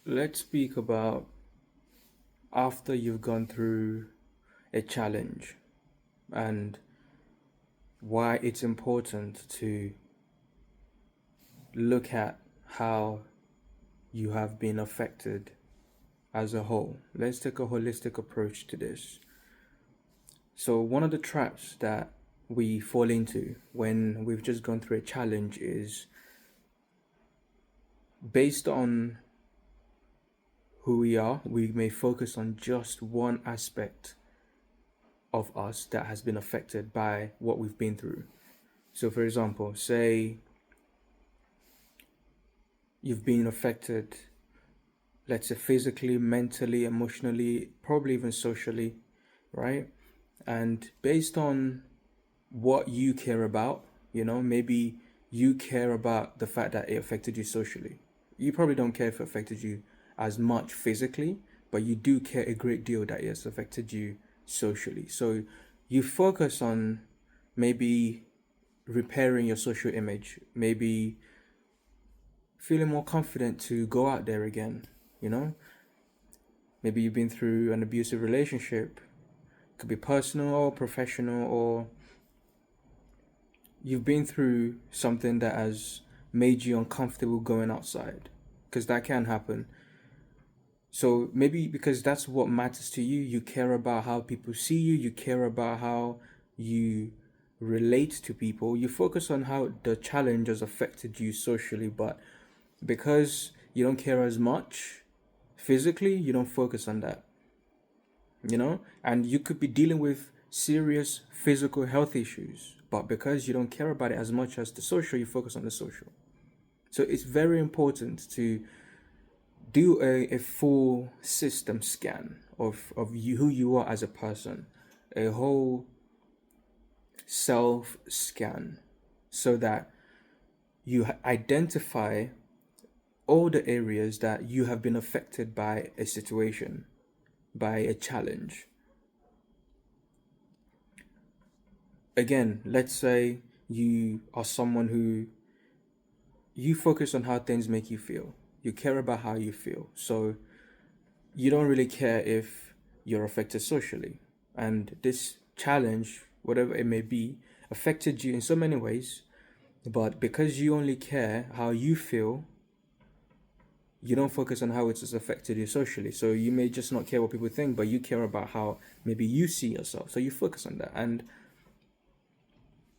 Let's speak about after you've gone through a challenge and why it's important to look at how you have been affected as a whole. Let's take a holistic approach to this. So, one of the traps that we fall into when we've just gone through a challenge is based on who we are, we may focus on just one aspect of us that has been affected by what we've been through. So, for example, say you've been affected, let's say physically, mentally, emotionally, probably even socially, right? And based on what you care about, maybe you care about the fact that it affected you socially. You probably don't care if it affected you as much physically, but you do care a great deal that it has affected you socially. So you focus on maybe repairing your social image, maybe feeling more confident to go out there again, you know? Maybe you've been through an abusive relationship, it could be personal or professional, or you've been through something that has made you uncomfortable going outside, because that can happen. So maybe because that's what matters to you, you care about how people see you, you care about how you relate to people, you focus on how the challenge has affected you socially, but because you don't care as much physically, you don't focus on that, and you could be dealing with serious physical health issues, but because you don't care about it as much as the social, you focus on the social. So it's very important to do a full system scan of you, who you are as a person, a whole self scan, so that you identify all the areas that you have been affected by a situation, by a challenge. Again, let's say you are someone who you focus on how things make you feel. You care about how you feel. So you don't really care if you're affected socially. And this challenge, whatever it may be, affected you in so many ways. But because you only care how you feel, you don't focus on how it has affected you socially. So you may just not care what people think, but you care about how maybe you see yourself. So you focus on that. And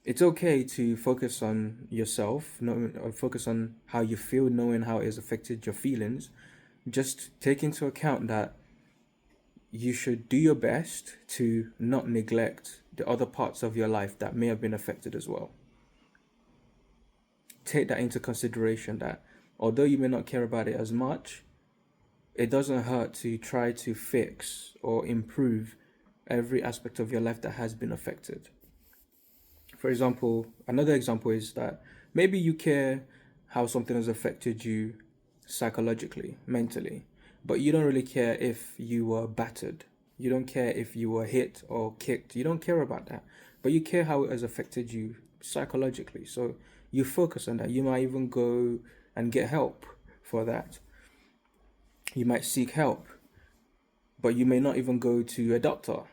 it's okay to focus on yourself, or focus on how you feel, knowing how it has affected your feelings. Just take into account that you should do your best to not neglect the other parts of your life that may have been affected as well. Take that into consideration, that although you may not care about it as much, it doesn't hurt to try to fix or improve every aspect of your life that has been affected. For example, another example is that maybe you care how something has affected you psychologically, mentally, but you don't really care if you were battered. You don't care if you were hit or kicked. You don't care about that, but you care how it has affected you psychologically. So you focus on that. You might even go and get help for that. You might seek help, but you may not even go to a doctor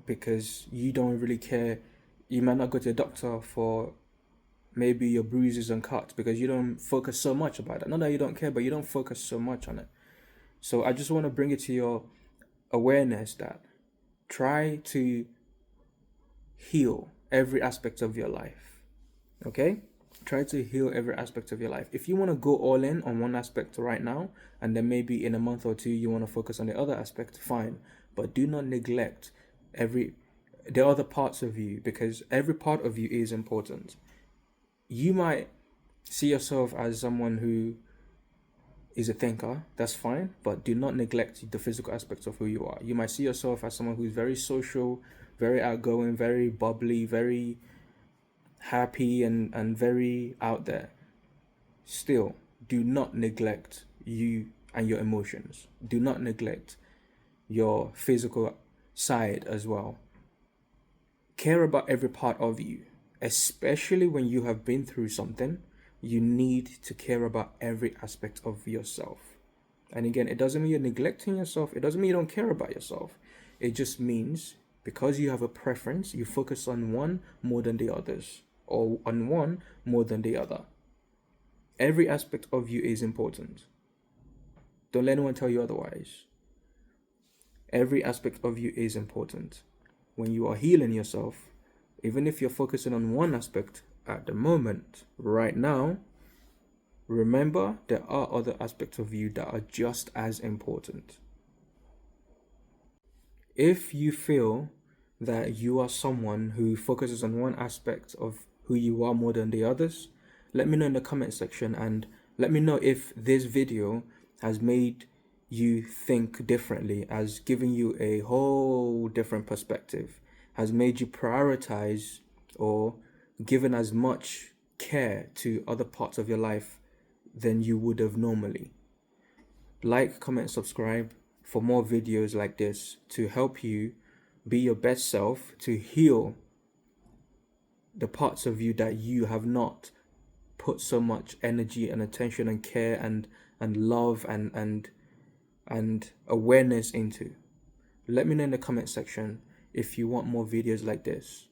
because you don't really care. You might not go to a doctor for maybe your bruises and cuts because you don't focus so much about that. Not that you don't care, but you don't focus so much on it. So I just want to bring it to your awareness that try to heal every aspect of your life. Okay? Try to heal every aspect of your life. If you want to go all in on one aspect right now, and then maybe in a month or two you want to focus on the other aspect, fine. But do not neglect every the other parts of you, because every part of you is important. You might see yourself as someone who is a thinker, that's fine, but do not neglect the physical aspects of who you are. You might see yourself as someone who's very social, very outgoing, very bubbly, very happy, and very out there. Still, do not neglect you and your emotions. Do not neglect your physical side as well. Care about every part of you, especially when you have been through something. You need to care about every aspect of yourself. And again, it doesn't mean you're neglecting yourself. It doesn't mean you don't care about yourself. It just means because you have a preference, you focus on one more than the others, or on one more than the other. Every aspect of you is important. Don't let anyone tell you otherwise. Every aspect of you is important. When you are healing yourself, even if you're focusing on one aspect at the moment, right now, remember there are other aspects of you that are just as important. If you feel that you are someone who focuses on one aspect of who you are more than the others, let me know in the comment section, and let me know if this video has made you think differently, has given you a whole different perspective, has made you prioritize or given as much care to other parts of your life than you would have normally. Like, comment, subscribe for more videos like this to help you be your best self, to heal the parts of you that you have not put so much energy and attention and care and love and awareness into. Let me know in the comment section if you want more videos like this.